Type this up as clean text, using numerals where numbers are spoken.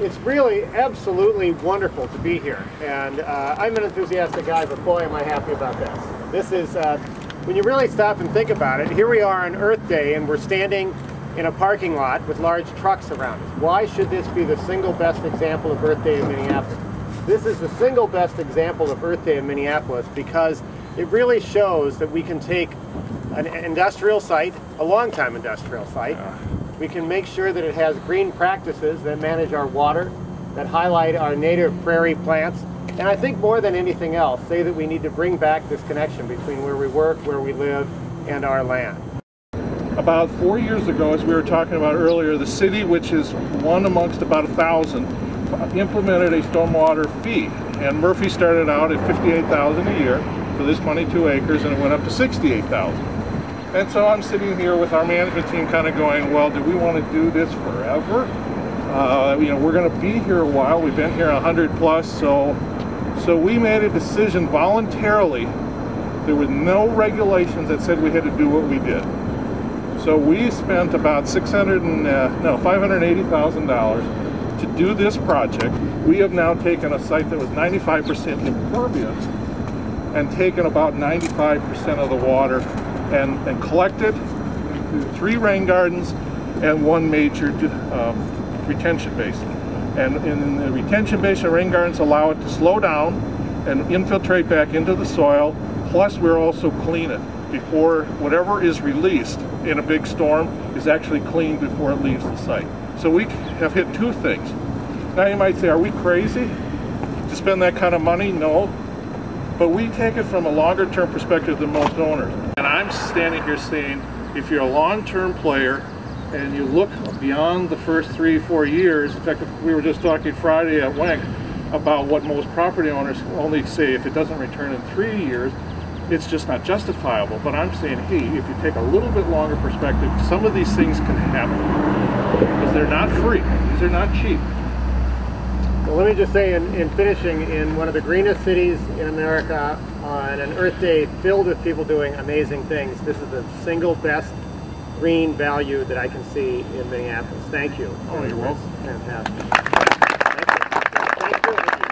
It's really absolutely wonderful to be here, and I'm an enthusiastic guy, but boy am I happy about this. This is, when you really stop and think about it, here we are on Earth Day and we're standing in a parking lot with large trucks around us. Why should this be the single best example of Earth Day in Minneapolis? This is the single best example of Earth Day in Minneapolis because it really shows that we can take an industrial site, a long-time industrial site. We can make sure that it has green practices that manage our water, that highlight our native prairie plants, and I think more than anything else, say that we need to bring back this connection between where we work, where we live, and our land. About 4 years ago, as we were talking about earlier, the city, which is one amongst about 1,000, implemented a stormwater fee. And Murphy started out at $58,000 a year for this 22 acres, and it went up to $68,000. And so I'm sitting here with our management team kind of going, well, do we want to do this forever? You know, we're going to be here a while. We've been here 100 plus, so we made a decision voluntarily. There were no regulations that said we had to do what we did. So we spent about $580,000 to do this project. We have now taken a site that was 95% impervious and taken about 95% of the water and collected through 3 rain gardens and 1 major retention basin. And in the retention basin, rain gardens allow it to slow down and infiltrate back into the soil. Plus, we're also clean it before whatever is released in a big storm is actually cleaned before it leaves the site. So we have hit 2 things. Now you might say, are we crazy to spend that kind of money? No. But we take it from a longer term perspective than most owners. And I'm standing here saying, if you're a long-term player and you look beyond the first 3-4 years, in fact, we were just talking Friday at Wank about what most property owners only say if it doesn't return in 3 years, it's just not justifiable. But I'm saying, hey, if you take a little bit longer perspective, some of these things can happen. Because they're not free. These are not cheap. Well, let me just say, in finishing, in one of the greenest cities in America, on an Earth Day filled with people doing amazing things, this is the single best green value that I can see in Minneapolis. Thank you. Oh, you're welcome. Fantastic. Thank you. Thank you.